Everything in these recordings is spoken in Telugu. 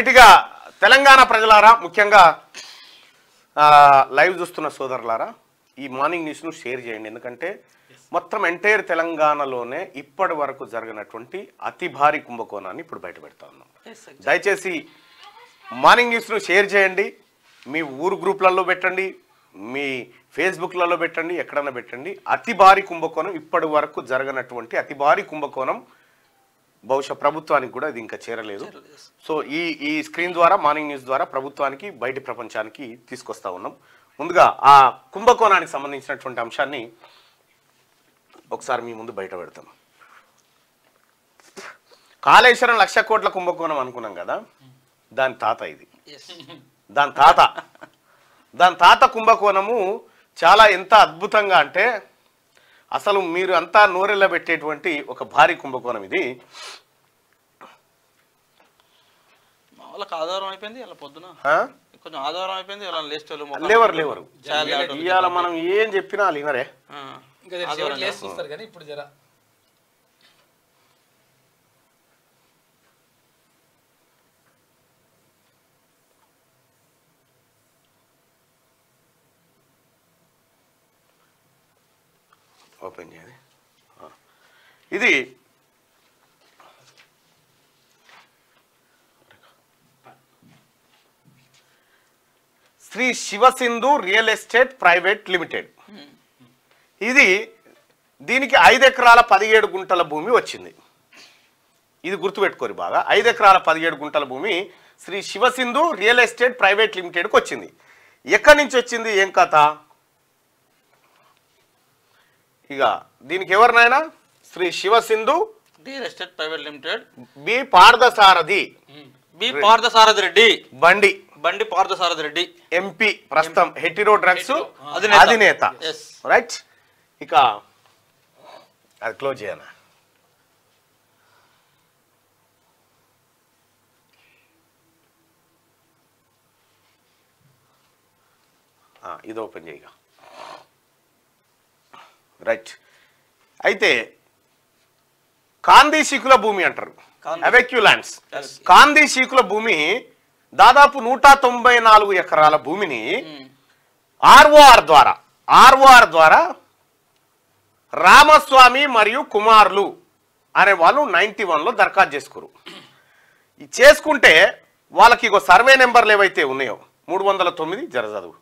రైట్గా తెలంగాణ ప్రజలారా, ముఖ్యంగా లైవ్ చూస్తున్న సోదరులారా, ఈ మార్నింగ్ న్యూస్ను షేర్ చేయండి. ఎందుకంటే మొత్తం ఎంటైర్ తెలంగాణలోనే ఇప్పటి వరకు జరిగినటువంటి అతి భారీ కుంభకోణాన్ని ఇప్పుడు బయట పెడతా ఉన్నాం. దయచేసి మార్నింగ్ న్యూస్ను షేర్ చేయండి, మీ ఊరు గ్రూప్లలో పెట్టండి, మీ ఫేస్బుక్లలో పెట్టండి, ఎక్కడన్నా పెట్టండి. అతి భారీ కుంభకోణం, ఇప్పటి వరకు జరగనటువంటి అతి భారీ కుంభకోణం. బహుశా ప్రభుత్వానికి కూడా ఇది ఇంకా చేరలేదు. సో ఈ స్క్రీన్ ద్వారా, మార్నింగ్ న్యూస్ ద్వారా ప్రభుత్వానికి, బయటి ప్రపంచానికి తీసుకొస్తా ఉన్నాం. ముందుగా ఆ కుంభకోణానికి సంబంధించినటువంటి అంశాన్ని ఒకసారి మీ ముందు బయట పెడతాం. కాళేశ్వరం 1,00,000 కోట్ల కుంభకోణం అనుకున్నాం కదా, దాని తాత ఇది. దాని తాత కుంభకోణము చాలా ఎంత అద్భుతంగా అంటే అసలు మీరు అంతా నోరెళ్ళ పెట్టేటువంటి ఒక భారీ కుంభకోణం ఇది. వాళ్ళకి ఆధారం అయిపోయింది, అలా పొద్దున కొంచెం ఆధారం అయిపోయింది, అలా లేవరు ఇవాళ మనం ఏం చెప్పినా వినరే. ఇప్పుడు జరా ఓపెన్ చేయాలి. ఇది Shri Sivasindhu real estate private limited. దీనికి 5 ఎకరాల 17 గుంటల భూమి వచ్చింది. ఇది గుర్తుపెట్టుకోరు బాగా. 5 ఎకరాల 17 గుంటల భూమి Shri Sivasindhu real estate private లిమిటెడ్కి వచ్చింది. ఎక్కడి నుంచి వచ్చింది, ఏం కథ? ఇక దీనికి ఎవరినైనా Shri Sivasindhu real estate private limited, B Parthasarathi Reddy, Bandi Parthasarathi Reddy, MP, ప్రస్తుతం హెటిరో డ్రగ్స్ అధినేత. రైట్, ఇక అది క్లోజ్ చేయనా? ఇది ఓపెన్ చేయగా. రైట్, అయితే కాందీ శీకుల భూమి అంటారు, అవెక్యూ ల్యాండ్స్. కాందీ శీకుల భూమి దాదాపు 194 ఎకరాల భూమిని ఆర్ఓఆర్ ద్వారా రామస్వామి మరియు కుమారులు అనే వాళ్ళు 91లో దరఖాస్తు చేసుకుంటే వాళ్ళకి ఇగో సర్వే నెంబర్లు ఏవైతే ఉన్నాయో 309 జరజదు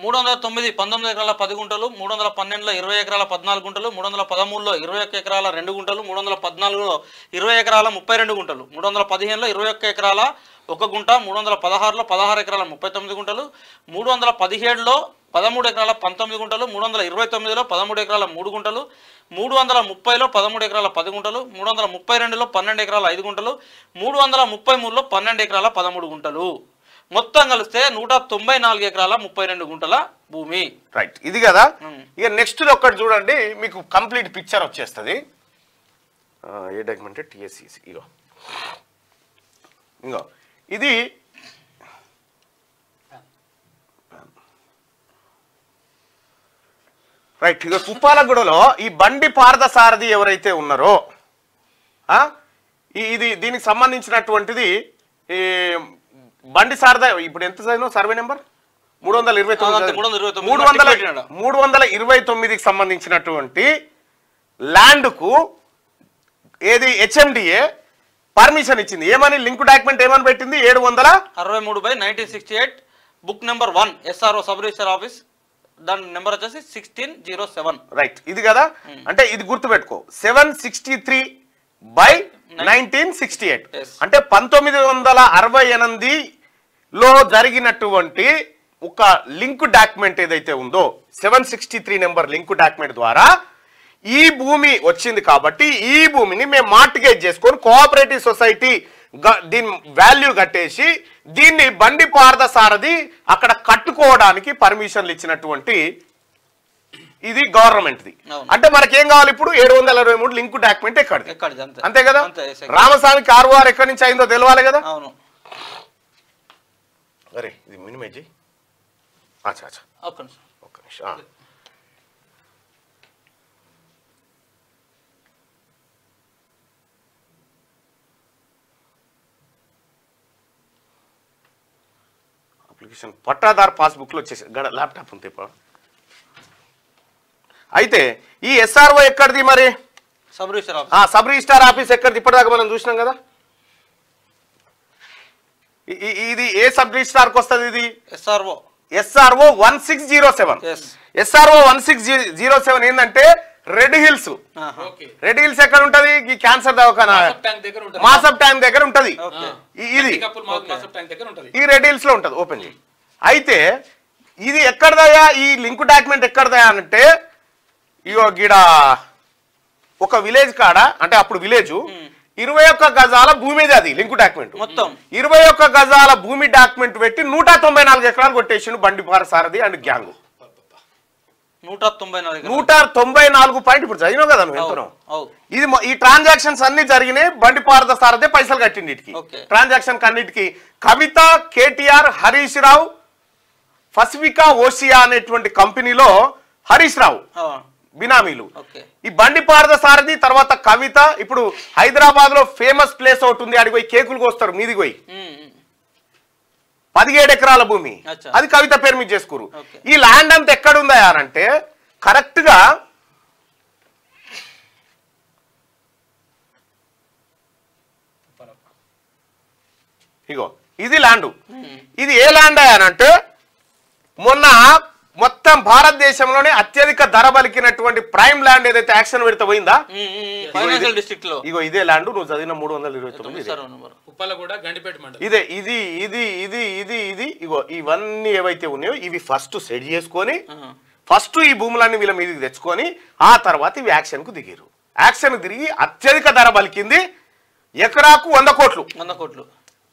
309 19 ఎకరాల 10 గుంటలు, 312లో 20 ఎకరాల 14 గుంటలు, 313లో 21 ఎకరాల 2 గుంటలు, 314లో 20 ఎకరాల 32 గుంటలు, 315లో 21 ఎకరాల 1 గుంట, 316లో 16 ఎకరాల 39 గుంటలు, 317లో 13 ఎకరాల 19 గుంటలు, 329లో 13 ఎకరాల 3 గుంటలు, 330లో 13 ఎకరాల 10 గుంటలు, 332లో 12 ఎకరాల 5 గుంటలు, 333లో 12 ఎకరాల 13 గుంటలు. మొత్తం కలిస్తే 194 ఎకరాల 32 గుంటల భూమి. రైట్, ఇది కదా. ఇక నెక్స్ట్ ఒక్కటి చూడండి, మీకు కంప్లీట్ పిక్చర్ వచ్చేస్తుంది. ఏ డాక్యుమెంట్? టిఎస్సిసి. ఇంకో ఇది రైట్. ఇక కుప్పాలగూడలో ఈ బండి పార్థసారథి ఎవరైతే ఉన్నారో దీనికి సంబంధించినటువంటిది బండి సారథి. ఇప్పుడు ఎంత చదివిన సర్వే నెంబర్? 329కి సంబంధించినటువంటి ల్యాండ్కు ఏది హెచ్ఎండిఏ పర్మిషన్ ఇచ్చింది. ఏమని లింక్ డాక్యుమెంట్ ఏమని పెట్టింది? 763/1968 book number 1 SRO sub register office, దాని నెంబర్ వచ్చేసి 1607. రైట్, ఇది కదా. అంటే ఇది గుర్తుపెట్టుకో, 763/1968 అంటే 1968లో జరిగినటువంటి ఒక లింక్ డాక్యుమెంట్ ఏదైతే ఉందో 763 నెంబర్ లింక్ డాక్యుమెంట్ ద్వారా ఈ భూమి వచ్చింది. కాబట్టి ఈ భూమిని మేము మార్టిగేజ్ చేసుకొని కోఆపరేటివ్ సొసైటీ దీని వాల్యూ కట్టేసి దీన్ని బండి పార్థసారథి అక్కడ కట్టుకోవడానికి పర్మిషన్లు ఇచ్చినటువంటి ఇది గవర్నమెంట్ది. అంటే మనకేం కావాలి ఇప్పుడు? 723 లింక్ డాక్యుమెంట్ ఎక్కడిది? అంతే కదా. రామస్వామి ఆర్ఓఆర్ ఎక్కడి నుంచి అయిందో తెలవాలి కదా. అరే ఇది మినిమైజ్ చేయి. ఒక్క నిమిషం. నోటిఫికేషన్ పట్టాదార్ పాస్బుక్లో వచ్చేసి ల్యాప్టాప్ ఉంది ఇప్పుడు. అయితే ఈ ఎస్ఆర్ఓ ఎక్కడిది మరి? Sub register sub registrar office ఎక్కడిది? ఇప్పటిదాకా మనం చూసినాం కదా. ఇది ఏ సబ్ రిజిస్టార్కి వస్తుంది? ఇది ఎస్ఆర్ఓ 1607. ఎస్ఆర్ఓ 1607 ఏంటంటే రెడ్ హిల్స్. రెడ్ హిల్స్ ఎక్కడ ఉంటది? ఈ క్యాన్సర్ దవాఖానా మాసబ్ ట్యాంక్ దగ్గర ఉంటది. ఇది ఈ రెడ్ హిల్స్ లో ఉంటది. ఓపెన్ చేయి. అయితే ఇది ఎక్కడదయా? ఈ లింక్ డాక్యుమెంట్ ఎక్కడదయా అంటే ఇగో గిడ ఒక విలేజ్ కాడ, అంటే అప్పుడు విలేజ్ 21 గజాల భూమి. అది లింక్ డాక్యుమెంట్ మొత్తం 21 గజాల భూమి డాక్యుమెంట్ పెట్టి 194 ఎకరాలు కొట్టేసిండు బండిపార సారథి అండ్ గ్యాంగ్. 194 పాయింట్. ఇప్పుడు చదివినావు కదా నువ్వు ఎంతనో. ఇది ఈ ట్రాన్సాక్షన్స్ అన్ని జరిగినాయి. బండిపారద సారథి పైసలు కట్టింది వీటికి. ట్రాన్సాక్షన్ అన్నిటికి కవిత, కేటీఆర్, హరీష్ రావు, పసిఫికా ఓషియా అనేటువంటి కంపెనీలో హరీష్ రావు బినామీలు. ఈ బండిపారద సారథి తర్వాత కవిత. ఇప్పుడు హైదరాబాద్ లో ఫేమస్ ప్లేస్ ఒకటి ఉంది, అడిగి పోయి కేకులు కోస్తారు మీది పోయి. 17 ఎకరాల భూమి, అది కవిత పేరు మీద చేసుకురు. ఈ ల్యాండ్ అంతా ఎక్కడుందా అంటే కరెక్ట్ గా ఇగో ఇది ల్యాండ్. ఇది ఏ ల్యాండ్ అనంటే మొన్న మొత్తం భారతదేశంలోనే అత్యధిక ధర పలికినటువంటి ప్రైమ్ ల్యాండ్ ఏదైతే యాక్షన్ పెడితే పోయిందా, ఇగో ఇదే ల్యాండ్. నువ్వు చదివిన 329 ఇదే. ఇది ఇది ఇది ఇది ఇది ఇగో ఇవన్నీ ఏవైతే ఉన్నాయో ఇవి ఫస్ట్ సెట్ చేసుకొని ఫస్ట్ ఈ భూములన్నీ వీళ్ళ మీదకి తెచ్చుకొని ఆ తర్వాత ఇవి యాక్షన్ కు దిగారు. యాక్షన్ తిరిగి అత్యధిక ధర పలికింది ఎకరాకు 100 కోట్లు.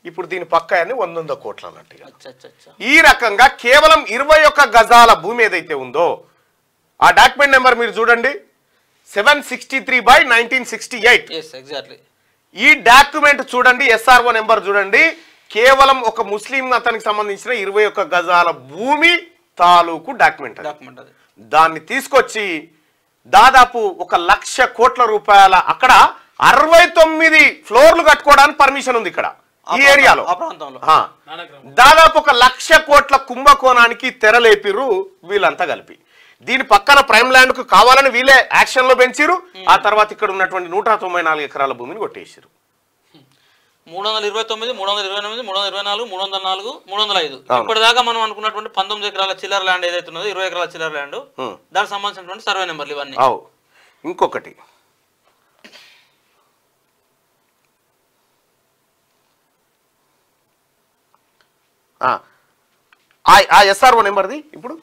ఇప్పుడు దీని పక్క 100 కోట్లు అన్నట్టుగా. ఈ రకంగా కేవలం 21 గజాల భూమి ఏదైతే ఉందో ఆ డాక్యుమెంట్ నెంబర్ మీరు చూడండి 763/1968. ఈ డాక్యుమెంట్ చూడండి, ఎస్ఆర్ఓ నెంబర్ చూడండి. కేవలం ఒక ముస్లిం అతనికి సంబంధించిన 21 గజాల భూమి తాలూకు డాక్యుమెంట్. దాన్ని తీసుకొచ్చి దాదాపు 1,00,000 కోట్ల రూపాయల అక్కడ 69 ఫ్లోర్లు కట్టుకోవడానికి పర్మిషన్ ఉంది ఇక్కడ ఈ ఏరియాలో. దాదాపు 1,00,000 కోట్ల కుంభకోణానికి తెరలేపిరు వీళ్ళంతా కలిపి. దీని పక్కన ప్రైమ్ ల్యాండ్ కు కావాలని వీళ్ళే యాక్షన్ లో పెంచిరు. ఆ తర్వాత ఇక్కడ ఉన్నటువంటి 194 ఎకరాల భూమిని కొట్టేసారు. 329, 328, 324, 304, 305 ఇప్పటిదాకా మనం అనుకున్నటువంటి 19 ఎకరాల చిల్లర ల్యాండ్ ఏదైతే ఉన్నదో 20 ఎకరాల చిల్లర ల్యాండ్ దానికి సంబంధించినటువంటి సర్వే నెంబర్లు ఇవన్నీ. ఇంకొకటి ఆ ఎస్ఆర్ఓ నెంబర్ది. ఇప్పుడు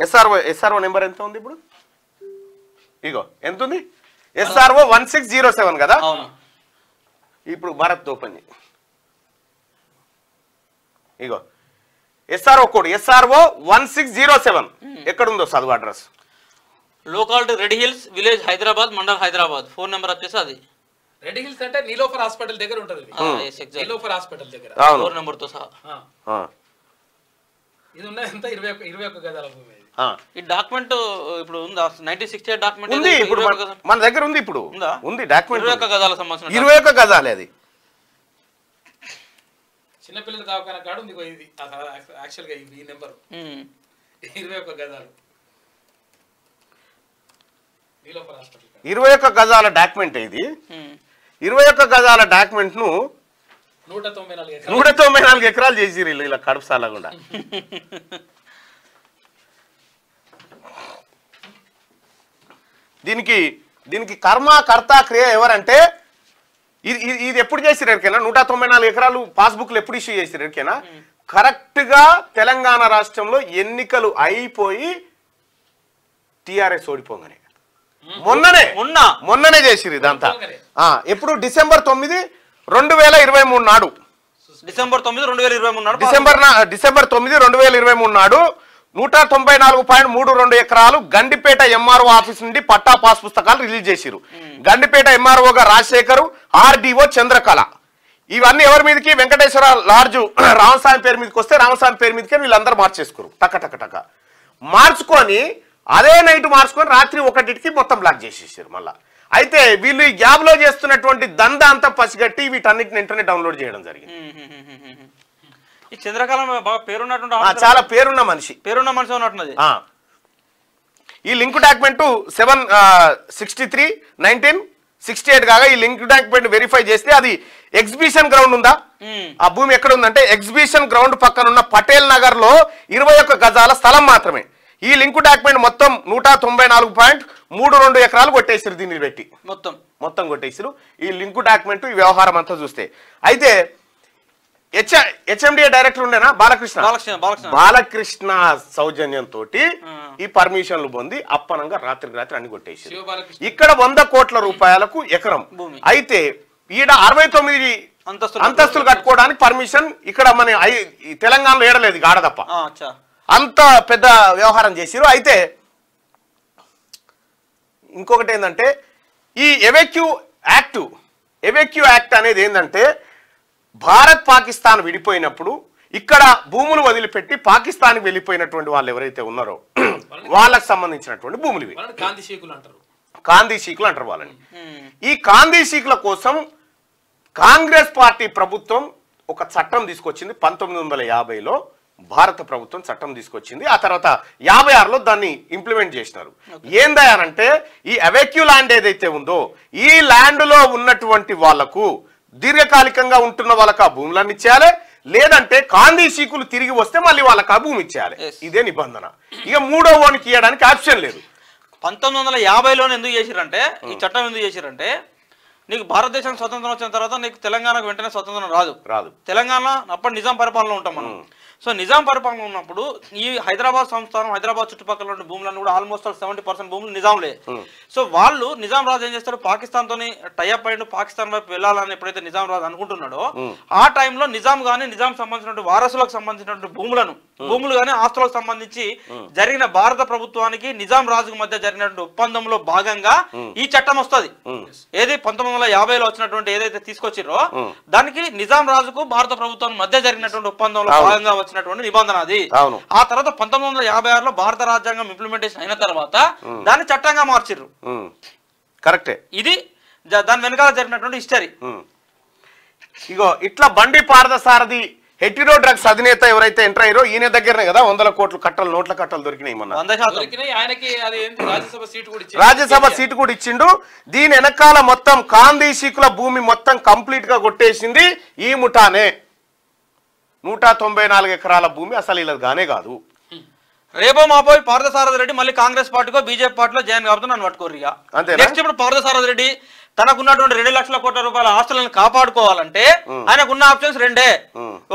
ఎస్ఆర్ఓ నెంబర్ ఎంత ఉంది ఇప్పుడు? ఇగో ఎంత ఉంది? ఎస్ఆర్ఓ 1607 కదా. ఇప్పుడు భారత్ ఓపెన్ ఇగో ఎస్ఆర్ఓ కోడ్ ఎస్ఆర్ఓ 1607 ఎక్కడుందో చదువు address. Locality red hills village Hyderabad mandal Hyderabad. Phone number వచ్చేసి అది రెడ్ హిల్స్ అంటే నీలోఫర్ హాస్పిటల్ దగ్గర ఉంటది. నీలోఫర్ హాస్పిటల్ దగ్గర ఫోన్ నెంబర్ తో సహా. ఇది ఉన్న ఎంత 21 గజాల భూమి. ఈ డాక్యుమెంట్ ఇప్పుడు ఉందా? 1968 డాక్యుమెంట్ ఉంది ఇప్పుడు మన దగ్గర ఉంది. ఇప్పుడు ఉంది డాక్యుమెంట్ 21 గజాల సంబంధించిన 21 గజాలే. అది చిన్నపిల్లల దవాఖాన కాడ ఉంది. ఇది యాక్చువల్ గా ఈ నెంబర్ 21 గజాలు. 21 గజాల డాక్యుమెంట్ ఇది. 21 గజాల డాక్యుమెంట్ ను 194 ఎకరాలు చేసిరు ఇలా కడుపు సాలకుండా. దీనికి కర్మ కర్త క్రియ ఎవరంటే ఇది ఎప్పుడు చేసిరు ఎరికేనా? 194 ఎకరాలు పాస్బుక్లు ఎప్పుడు ఇష్యూ చేసిరు ఎరికేనా? కరెక్ట్ గా తెలంగాణ రాష్ట్రంలో ఎన్నికలు అయిపోయి టిఆర్ఎస్ ఓడిపోగానే మొన్ననే చేసిరు ఇదంతా. ఎప్పుడు? డిసెంబర్ 9, 2023 నాడు. డిసెంబర్ 9, 2023 నాడు. డిసెంబర్ 9, 2023 నాడు 194.32 ఎకరాలు గండిపేట ఎంఆర్ఓ ఆఫీస్ నుండి పట్టా పాస్ పుస్తకాలు రిలీజ్ చేసిరు. గండిపేట ఎంఆర్ఓగా రాజశేఖర్, ఆర్డీఓ చంద్రకళ. ఇవన్నీ ఎవరి మీదకి? వెంకటేశ్వర లార్జు రామస్వామి పేరు మీదకి వస్తే రామస్వామి పేరు మీదకే వీళ్ళందరూ మార్చేసుకోరు. టక మార్చుకొని అదే నైట్ మార్చుకొని రాత్రి 1కి మొత్తం బ్లాక్ చేసేసారు మళ్ళా. అయితే వీళ్ళు ఈ గ్యాప్ లో చేస్తున్నటువంటి దంద అంతా పసిగట్టి వీటన్నిటిని వెంటనే డౌన్లోడ్ చేయడం జరిగింది. ఈ చంద్రకళ బాగా పేరున్నటువంటి చాలా పేరున్న మనిషి ఉన్నట్టున్నది. ఈ లింక్ డాక్యుమెంట్ 7/63/1968 కాగా ఈ లింక్ డాక్యుమెంట్ వెరిఫై చేస్తే అది ఎగ్జిబిషన్ గ్రౌండ్ ఉందా, ఆ భూమి ఎక్కడ ఉందంటే ఎగ్జిబిషన్ గ్రౌండ్ పక్కన ఉన్న పటేల్ నగర్ లో 21 గజాల స్థలం మాత్రమే. ఈ లింక్ డాక్యుమెంట్ మొత్తం 194.32 ఎకరాలు కొట్టేసారు దీన్ని పెట్టి, మొత్తం కొట్టేసారు ఈ లింక్ డాక్యుమెంట్ ఈ వ్యవహారం అంతా చూస్తే. అయితే హెచ్ఎండిఏ డైరెక్టర్ ఉండేనా బాలకృష్ణ సౌజన్యంతో ఈ పర్మిషన్లు పొంది అప్పనంగా రాత్రికి రాత్రి అన్ని కొట్టేసి ఇక్కడ 100 కోట్ల రూపాయలకు ఎకరం. అయితే ఈడ 69 అంతస్తులు కట్టుకోవడానికి పర్మిషన్ ఇక్కడ మన తెలంగాణలో ఏడలేదు గాడ తప్ప, అంత పెద్ద వ్యవహారం చేసిరు. అయితే ఇంకొకటి ఏంటంటే ఈ ఎవెక్యూ యాక్ట్ అనేది ఏంటంటే భారత్ పాకిస్తాన్ విడిపోయినప్పుడు ఇక్కడ భూములు వదిలిపెట్టి పాకిస్తాన్కి వెళ్ళిపోయినటువంటి వాళ్ళు ఎవరైతే ఉన్నారో వాళ్ళకి సంబంధించినటువంటి భూములు ఇవి కాందీ షీకులు అంటారు వాళ్ళని. ఈ కాందీ షీకుల కోసం కాంగ్రెస్ పార్టీ ప్రభుత్వం ఒక చట్టం తీసుకొచ్చింది 1950లో భారత ప్రభుత్వం చట్టం తీసుకొచ్చింది. ఆ తర్వాత 56లో దాన్ని ఇంప్లిమెంట్ చేసినారు. ఏందనంటే ఈ అవెక్యూ ల్యాండ్ ఏదైతే ఉందో ఈ ల్యాండ్ లో ఉన్నటువంటి వాళ్లకు దీర్ఘకాలికంగా ఉంటున్న వాళ్ళకి ఆ భూములన్నీ ఇచ్చేయాలి, లేదంటే కాందీ షీకులు తిరిగి వస్తే మళ్ళీ వాళ్ళకి ఆ భూమి ఇచ్చేయాలి. ఇదే నిబంధన. ఇక మూడో ఓనికి ఇవ్వడానికి ఆప్షన్ లేదు. 1950లోనే ఎందుకు చేసిరంటే ఈ చట్టం ఎందుకు చేసిరంటే నీకు భారతదేశానికి స్వతంత్రం వచ్చిన తర్వాత నీకు తెలంగాణకు వెంటనే స్వతంత్రం రాదు. తెలంగాణ అప్పటి నిజాం పరిపాలన ఉంటాం మనం. సో నిజాం పరిపాలన ఉన్నప్పుడు ఈ హైదరాబాద్ సంస్థానం హైదరాబాద్ చుట్టుపక్కల ఉన్న భూములను కూడా ఆల్మోస్ట్ 70% భూములు నిజాంలే. సో వాళ్ళు నిజాం రాజు ఏం చేస్తారు, పాకిస్తాన్ తోని టైఅప్ అయ్యి పాకిస్తాన్ వైపు వెళ్ళాలని ఎప్పుడైతే నిజాం రాజు అనుకుంటున్నాడో ఆ టైంలో నిజాం గానీ నిజాం సంబంధించినటువంటి వారసులకు సంబంధించినటువంటి భూములు గానీ ఆస్తులకు సంబంధించి జరిగిన భారత ప్రభుత్వానికి నిజాం రాజుకు మధ్య జరిగినటువంటి ఒప్పందంలో భాగంగా ఈ చట్టం వస్తుంది. ఏది 1950లో వచ్చినటువంటి ఏదైతే తీసుకొచ్చిరో దానికి నిజాం రాజుకు భారత ప్రభుత్వం మధ్య జరిగినటువంటి ఒప్పందంలో భాగంగా వచ్చినటువంటి నిబంధన అది. ఆ తర్వాత 1956లో భారత రాజ్యాంగం ఇంప్లిమెంటేషన్ అయిన తర్వాత దాన్ని చట్టంగా మార్చిర్రు. కరెక్టే. ఇది దాని వెనకాల జరిగినటువంటి హిస్టరీ. ఇగో ఇట్లా బండి పార్థసారథి హెటిరో డ్రగ్స్ అధినేత ఎవరైతే ఎంటర్ అయ్యారో ఈయన దగ్గరనే కదా 100 కోట్ల కట్టలు నోట్ల కట్టలు దొరికినాయి. మొన్న రాజ్యసభ సీటు కూడా ఇచ్చిండు. దీని వెనకాల మొత్తం కాందీ షీకుల భూమి మొత్తం కంప్లీట్ గా కొట్టేసింది ఈ ముఠానే. 194 ఎకరాల భూమి అసలు ఇలా గానే కాదు. రేపో మాపో పార్థసారథి రెడ్డి మళ్ళీ కాంగ్రెస్ పార్టీకో బీజేపీ పార్టీలో జాయిన్ కాబట్టి నన్ను పట్టుకోర్రిగా. నెక్స్ట్ ఇప్పుడు పార్థసారథి రెడ్డి తనకున్నటువంటి 2 లక్షల కోట్ల రూపాయల ఆస్తులను కాపాడుకోవాలంటే ఆయనకున్న ఆప్షన్స్ రెండే.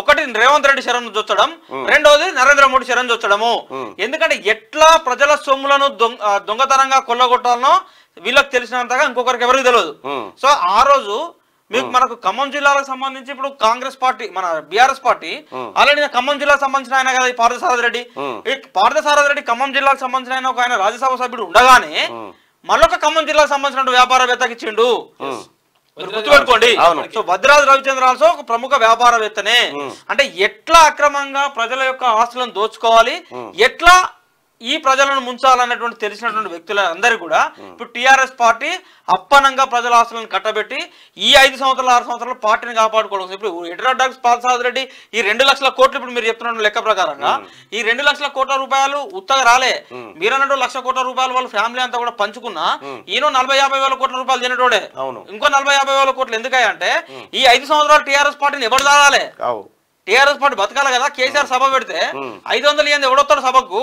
ఒకటి రేవంత్ రెడ్డి శరణ్ చొచ్చడం, రెండోది నరేంద్ర మోడీ శరణ్ చొచ్చడము. ఎందుకంటే ఎట్లా ప్రజల సొమ్ములను దొంగతనంగా కొల్లగొట్టాలనో వీళ్ళకి తెలిసినంతగా ఇంకొకరికి ఎవరికి తెలియదు. సో ఆ రోజు మీకు మనకు ఖమ్మం జిల్లాలకు సంబంధించి ఇప్పుడు కాంగ్రెస్ పార్టీ మన బీఆర్ఎస్ పార్టీ ఆల్రెడీ ఖమ్మం జిల్లాకు సంబంధించిన ఆయన కదా ఈ పార్థసారథి రెడ్డి. ఈ పార్థసారథి రెడ్డి ఖమ్మం జిల్లాకు సంబంధించిన ఆయన ఒక ఆయన రాజ్యసభ సభ్యుడు ఉండగానే మళ్ళొక ఖమ్మం జిల్లాకు సంబంధించిన వ్యాపారవేత్తకి ఇచ్చిండు. గుర్తుపెట్టుకోండి. సో భద్రాద్రి రవిచంద్ర ఆల్సో ఒక ప్రముఖ వ్యాపారవేత్తనే. అంటే ఎట్లా అక్రమంగా ప్రజల యొక్క ఆస్తులను దోచుకోవాలి, ఎట్లా ఈ ప్రజలను ముంచాలన్నటువంటి తెలిసినటువంటి వ్యక్తుల అందరూ కూడా ఇప్పుడు టీఆర్ఎస్ పార్టీ అప్పనంగా ప్రజల ఆస్తులను కట్టబెట్టి ఈ 5 సంవత్సరాలు 6 సంవత్సరాలు పార్టీని కాపాడుకోవడం. ఇప్పుడు హెటిరో డ్రగ్స్ పార్థసారథి రెడ్డి ఈ 2 లక్షల కోట్లు ఇప్పుడు మీరు చెప్తున్న లెక్క ప్రకారంగా ఈ 2 లక్షల కోట్ల రూపాయలు ఉత్తగా రాలే. మీరన్నట్టు 1 లక్ష కోట్ల రూపాయలు వాళ్ళ ఫ్యామిలీ అంతా కూడా పంచుకున్నా ఈయన 40-50 వేల కోట్ల రూపాయలు తినటోడే. ఇంకో 40-50 వేల కోట్లు ఎందుకంటే ఈ 5 సంవత్సరాలు టీఆర్ఎస్ పార్టీని ఎవరు దాదాలే. టీఆర్ఎస్ పార్టీ బతకాలి కదా. కేసీఆర్ సభ పెడితే 500 ఇయ్యంది ఎవడొస్తాడు సభకు?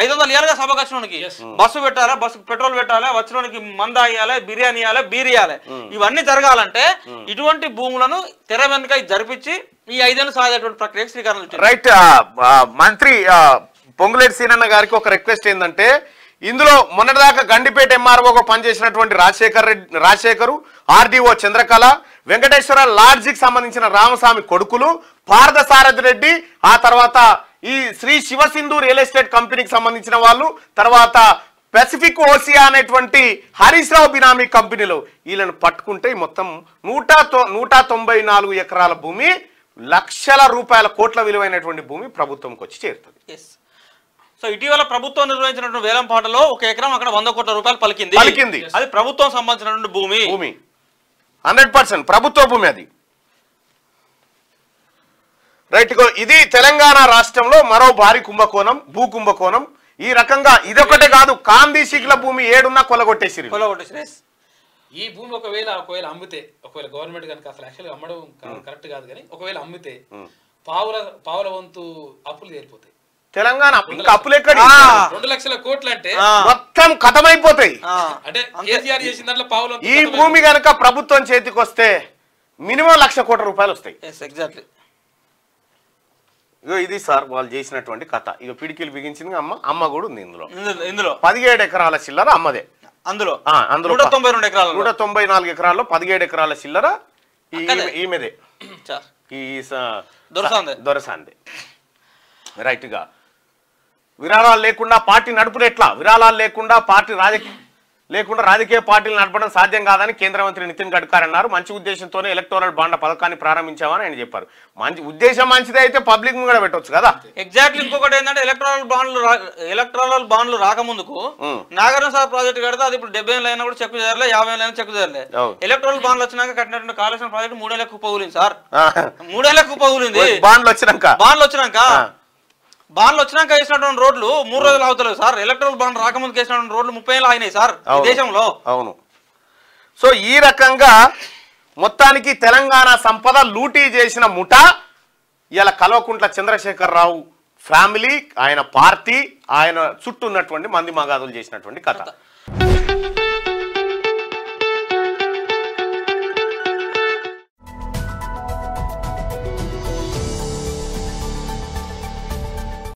500 ఇయ్యాలిగా సభకు వచ్చినోనికి. బస్సు పెట్టాలి, బస్సు పెట్రోల్ పెట్టాలి, వచ్చినోనికి మంద ఇయ్యాలి, బిర్యానీ ఇవ్వాలి, బీర్ ఇవ్వాలి. ఇవన్నీ జరగాలంటే ఇటువంటి భూములను తెర వెనుక జరిపించి ఈ 5 ఏళ్ళు సాగేటువంటి ప్రక్రియకు శ్రీకారం చుట్టారు. రైట్. మంత్రి పొంగులేటి సీనన్న గారికి ఒక రిక్వెస్ట్ ఏంటంటే ఇందులో మొన్నటిదాకా గండిపేట ఎంఆర్ఓగా పనిచేసినటువంటి రాజశేఖరు, ఆర్డీఓ చంద్రకళ, వెంకటేశ్వర లాడ్జికి సంబంధించిన రామస్వామి కొడుకులు, పార్థసారథి రెడ్డి, ఆ తర్వాత ఈ శ్రీ శివసింధు రియల్ ఎస్టేట్ కంపెనీకి సంబంధించిన వాళ్ళు, తర్వాత పెసిఫిక్ ఓసియా అనేటువంటి హరీష్ రావు బినామీ కంపెనీలో వీళ్ళని పట్టుకుంటే మొత్తం 194 ఎకరాల భూమి, లక్షల రూపాయల కోట్ల విలువైనటువంటి భూమి ప్రభుత్వంకి వచ్చి చేరుతుంది. సో ఇటీవల ప్రభుత్వం నిర్వహించినటువంటి వేలంపాటలో ఒక ఎకరం అక్కడ 100 కోట్ల రూపాయలు పలికింది. అది ప్రభుత్వం సంబంధించినటువంటి భూమి 100% ప్రభుత్వ భూమి అది. Right go. ఇది తెలంగాణ రాష్ట్రంలో మరో భారీ కుంభకోణం, భూ కుంభకోణం. ఈ రకంగా ఇదొకటే కాదు, కాందీ శిఖల భూమి ఏడున్నా కొలగొట్టేసిరు. ఈ భూమి ఒకవేళ అమ్మితే, ఒకవేళ గవర్నమెంట్ కనుక అసలు యాక్చువల్గా అమ్మడం కరెక్ట్ కాదు కానీ ఒకవేళ అమ్మితే పావుల వంతు అప్పులు చేరిపోతాయి. తెలంగాణ ఇంకా అప్పులు ఎక్కడ? 2 లక్షల కోట్లు అంటే మొత్తం కథమైపోతాయి. అంటే కేసీఆర్ చేసిన దాంట్లో పావుల ఈ భూమి కనుక ప్రభుత్వం చేతికి వస్తే మినిమం 1,00,000 కోట్ల రూపాయలు వస్తాయి. ఎగ్జాక్ట్లీ. ఇగో ఇది సార్ వాళ్ళు చేసినటువంటి కథ. ఇక పిడికిలు బిగించింది అమ్మ కూడా ఉంది ఇందులో. 17 ఎకరాల చిల్లర అమ్మదే. అందులో 192 ఎకరాలు, 194 ఎకరాల్లో 17 ఎకరాల చిల్లర ఈమెదే, ఈ దొరసాందే. రైట్ గా విరాళాలు లేకుండా పార్టీ నడుపుడు ఎట్లా? విరాళాలు లేకుండా రాజకీయ పార్టీలు నడపడం సాధ్యం కాదని కేంద్ర మంత్రి నితిన్ గడ్కరీ అన్నారు. మంచి ఉద్దేశంతోనే ఎలక్టోరల్ బాండ్ల పథకాన్ని ప్రారంభించామని ఆయన చెప్పారు. మంచి ఉద్దేశం మంచిదే అయితే పబ్లిక్ కూడా పెట్టవచ్చు కదా. ఎగ్జాక్ట్లీ. ఇంకొకటి ఏంటంటే ఎలక్టోరల్ బాండ్లు రాకముందుకు నాగార్జున సాగర్ ప్రాజెక్ట్ కడితే అది ఇప్పుడు 70 ఏళ్ళైనా కూడా చెక్ చేయలే, 50 ఏళ్ళైనా చెక్ చేయలే. ఎలక్టోరల్ బాండ్లు వచ్చినాక కట్టినటువంటి కాళేశ్వరం ప్రాజెక్ట్ 3 ఏళ్ళకు పగులింది సార్. 3 ఏళ్ళకు పగులింది. బాండ్లు వచ్చినాక వేసినటువంటి రోడ్లు 3 రోజులు అవుతలేవు సార్. ఎలక్ట్రల్ బాండ్ రాకముందు వేసినటువంటి రోడ్లు 30 ఏళ్ళు అయినాయి సార్ ఈ దేశంలో. అవును. సో ఈ రకంగా మొత్తానికి తెలంగాణ సంపద లూటీ చేసిన ముఠా ఇలా కల్వకుంట్ల చంద్రశేఖరరావు ఫ్యామిలీ, ఆయన పార్టీ, ఆయన చుట్టూ ఉన్నటువంటి మంది మగాదులు చేసినటువంటి కథ.